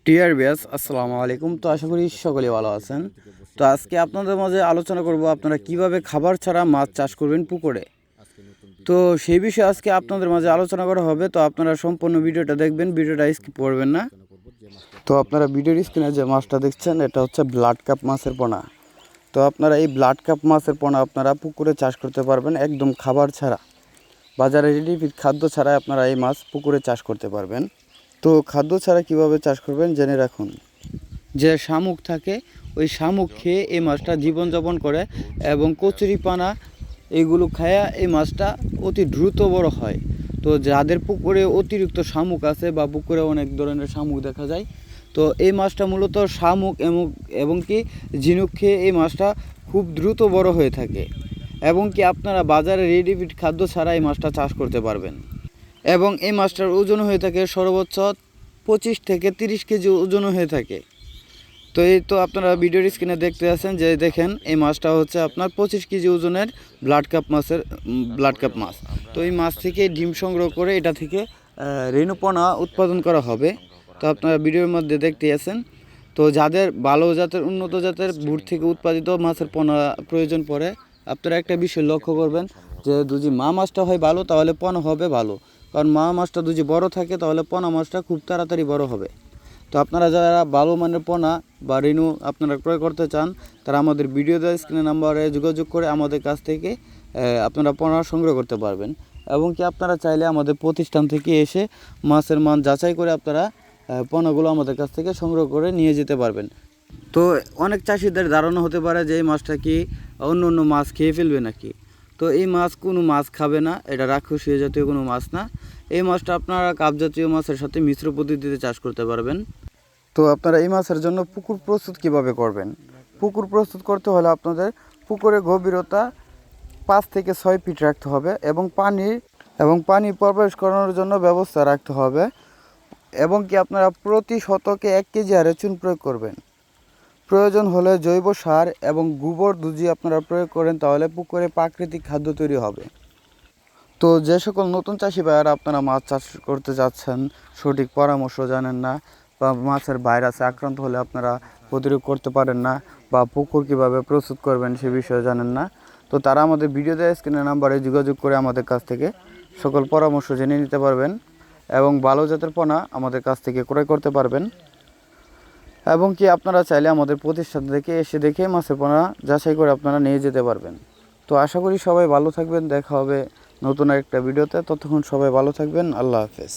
TR BS আসসালামু আলাইকুম। তো আশা করি সকলে ভালো আছেন। তো আজকে আপনাদের মাঝে আলোচনা করব আপনারা কিভাবে খাবার ছাড়া মাছ চাষ করবেন পুকুরে। তো সেই বিষয়ে আজকে আপনাদের মাঝে আলোচনা করা হবে। তো আপনারা সম্পূর্ণ ভিডিওটা দেখবেন, ভিডিওটা স্কিপ করবেন না। তো আপনারা ভিডিওর স্ক্রিনে যে মাছটা দেখছেন এটা হচ্ছে ব্লাড কাপ মাছের পোনা। তো আপনারা এই ব্লাড কাপ মাছের পোনা আপনারা পুকুরে চাষ করতে পারবেন একদম খাবার ছাড়া, বাজারে রেডিমেড খাদ্য ছাড়া আপনারা এই মাছ পুকুরে চাষ করতে পারবেন। তো খাদ্য ছাড়া কিভাবে চাষ করবেন জেনে রাখুন। যে শামুক থাকে ওই শামুক খেয়ে এই মাছটা জীবনযাপন করে এবং কচুরিপানা এইগুলো খায়া এই মাছটা অতি দ্রুত বড় হয়। তো যাদের পুকুরে অতিরিক্ত শামুক আছে বা পুকুরে অনেক ধরনের শামুক দেখা যায়, তো এই মাছটা মূলত শামুক এবং কি ঝিনুক খেয়ে এই মাছটা খুব দ্রুত বড় হয়ে থাকে এবং কি আপনারা বাজারে রেডিমেড খাদ্য ছাড়া এই মাছটা চাষ করতে পারবেন। এবং এই মাছটার ওজন হয়ে থাকে সর্বোচ্চ 25 থেকে 30 কেজি ওজন হয়ে থাকে। তো এই তো আপনারা ভিডিওর স্ক্রিনে দেখতে আছেন যে দেখেন এই মাছটা হচ্ছে আপনার 25 কেজি ওজনের ব্লাড কাপ মাছ। তো এই মাছ থেকে ডিম সংগ্রহ করে এটা থেকে রেণুপনা উৎপাদন করা হবে। তো আপনারা ভিডিওর মধ্যে দেখতে আছেন। তো যাদের ভালো জাতের উন্নত জাতের বুট থেকে উৎপাদিত মাছের পোনা প্রয়োজন পড়ে, আপনারা একটা বিষয় লক্ষ্য করবেন যে যদি মা মাছটা হয় ভালো তাহলে পোনা হবে ভালো, কারণ মা মাছটা যদি বড় থাকে তাহলে পোনা মাছটা খুব তাড়াতাড়ি বড় হবে। তো আপনারা যারা ভালো মানের পোনা বা রেণু আপনারা ক্রয় করতে চান তারা আমাদের ভিডিও দেওয়া স্ক্রিনে নাম্বারে যোগাযোগ করে আমাদের কাছ থেকে আপনারা পোনা সংগ্রহ করতে পারবেন। এবং কি আপনারা চাইলে আমাদের প্রতিষ্ঠান থেকে এসে মাছের মান যাচাই করে আপনারা পোনাগুলো আমাদের কাছ থেকে সংগ্রহ করে নিয়ে যেতে পারবেন। তো অনেক চাষিদের ধারণা হতে পারে যে এই মাছটা কি অন্য অন্য মাছ খেয়ে ফেলবে নাকি। তো এই মাছ কোনো মাছ খাবে না, এটা রাক্ষসীয় জাতীয় কোনো মাছ না। এই মাছটা আপনারা কাপ জাতীয় মাছের সাথে মিশ্র পদ্ধতিতে চাষ করতে পারবেন। তো আপনারা এই মাছের জন্য পুকুর প্রস্তুত কিভাবে করবেন। পুকুর প্রস্তুত করতে হলে আপনাদের পুকুরে গভীরতা 5 থেকে 6 ফিট রাখতে হবে এবং পানি প্রবেশ করানোর জন্য ব্যবস্থা রাখতে হবে। এবং কি আপনারা প্রতি শতকে 1 কেজি হারে চুন প্রয়োগ করবেন। প্রয়োজন হলে জৈব সার এবং গোবর যদি আপনারা প্রয়োগ করেন তাহলে পুকুরে প্রাকৃতিক খাদ্য তৈরি হবে। তো যে সকল নতুন চাষি ভাইয়ারা আপনারা মাছ চাষ করতে যাচ্ছেন, সঠিক পরামর্শ জানেন না বা মাছের ভাইরাসে আক্রান্ত হলে আপনারা প্রতিরোধ করতে পারেন না বা পুকুর কীভাবে প্রস্তুত করবেন সে বিষয়ে জানেন না, তো তারা আমাদের ভিডিও দেওয়া স্ক্রিনের নাম্বারে যোগাযোগ করে আমাদের কাছ থেকে সকল পরামর্শ জেনে নিতে পারবেন এবং ভালো জাতের পোনা আমাদের কাছ থেকে ক্রয় করতে পারবেন। এবং কি আপনারা চাইলে আমাদের প্রতিষ্ঠান থেকে এসে দেখে মাছের পোনা যাচাই করে আপনারা নিয়ে যেতে পারবেন। তো আশা করি সবাই ভালো থাকবেন, দেখা হবে নতুন একটা ভিডিওতে। ততক্ষণ সবাই ভালো থাকবেন, আল্লাহ হাফেজ।